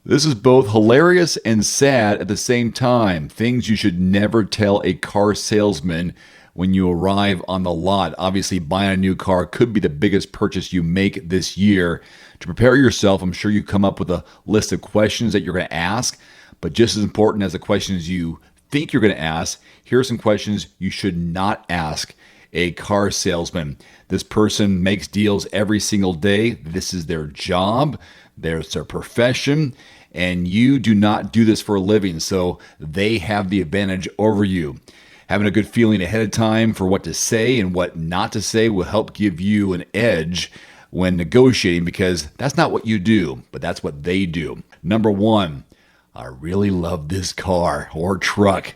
This is both hilarious and sad at the same time. Things you should never tell a car salesman when you arrive on the lot. Obviously, buying a new car could be the biggest purchase you make this year. To prepare yourself, I'm sure you come up with a list of questions that you're going to ask, but just as important as the questions you think you're going to ask, here are some questions you should not ask a car salesman. This person makes deals every single day. This is their job, there's their profession, and you do not do this for a living, so they have the advantage over you. Having a good feeling ahead of time for what to say and what not to say will help give you an edge when negotiating, because that's not what you do, but that's what they do. Number one, I really love this car or truck.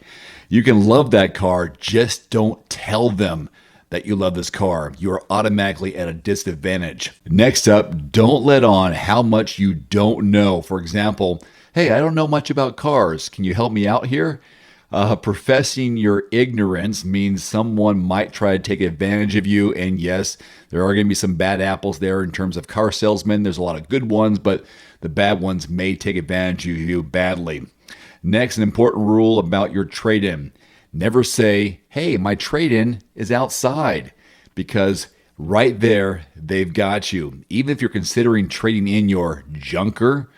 You can love that car, just don't tell them that you love this car. You are automatically at a disadvantage. Next up, don't let on how much you don't know. For example, hey, I don't know much about cars. Can you help me out here? Professing your ignorance means someone might try to take advantage of you. And yes, there are going to be some bad apples there in terms of car salesmen. There's a lot of good ones, but the bad ones may take advantage of you badly. Next, an important rule about your trade-in. Never say, hey, my trade-in is outside, because right there, they've got you. Even if you're considering trading in your junker,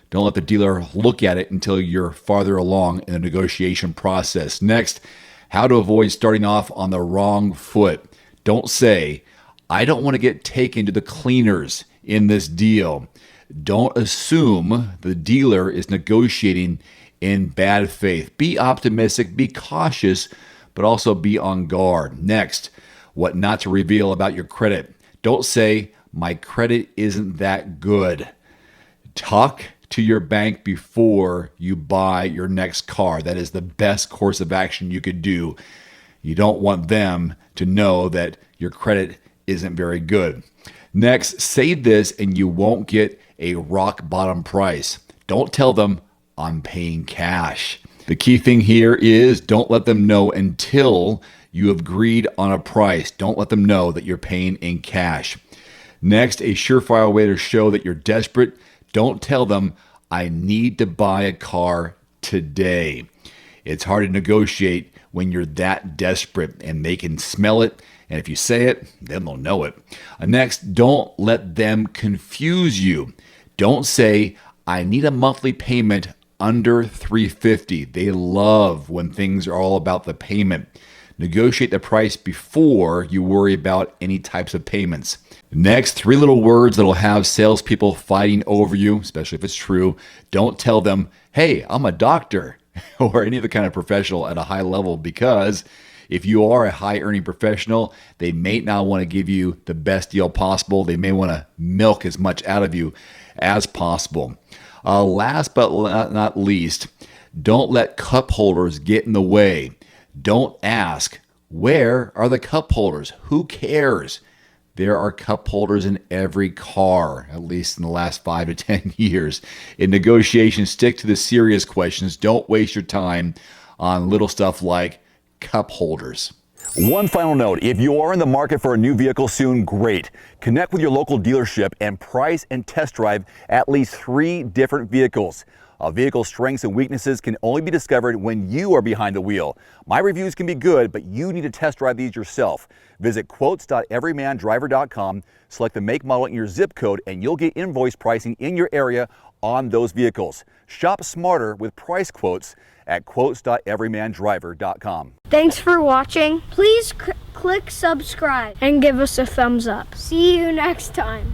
don't let the dealer look at it until you're farther along in the negotiation process. Next, how to avoid starting off on the wrong foot. Don't say, I don't want to get taken to the cleaners in this deal. Don't assume the dealer is negotiating in bad faith. Be optimistic, be cautious, but also be on guard. Next, what not to reveal about your credit. Don't say, my credit isn't that good. Talk to your bank before you buy your next car. That is the best course of action you could do. You don't want them to know that your credit isn't very good. Next, say this and you won't get a rock bottom price. Don't tell them, I'm paying cash. The key thing here is don't let them know until you have agreed on a price. Don't let them know that you're paying in cash. Next, a surefire way to show that you're desperate. Don't tell them, I need to buy a car today. It's hard to negotiate when you're that desperate, and they can smell it. And if you say it, then they'll know it. Next, don't let them confuse you. Don't say, I need a monthly payment under $350. They love when things are all about the payment. Negotiate the price before you worry about any types of payments. Next, 3 little words that'll have salespeople fighting over you, especially if it's true. Don't tell them, hey, I'm a doctor, or any other kind of professional at a high level, because if you are a high earning professional, they may not want to give you the best deal possible. They may want to milk as much out of you as possible. Last but not least, don't let cup holders get in the way. Don't ask, where are the cup holders? Who cares? There are cup holders in every car, at least in the last 5 to 10 years. In negotiations, stick to the serious questions. Don't waste your time on little stuff like cup holders. One final note, if you are in the market for a new vehicle soon, great. Connect with your local dealership and price and test drive at least 3 different vehicles. A vehicle's strengths and weaknesses can only be discovered when you are behind the wheel. My reviews can be good, but you need to test drive these yourself. Visit quotes.everymandriver.com, select the make, model, and your zip code, and you'll get invoice pricing in your area on those vehicles. Shop smarter with price quotes at quotes.everymandriver.com. Thanks for watching. Please click subscribe and give us a thumbs up. See you next time.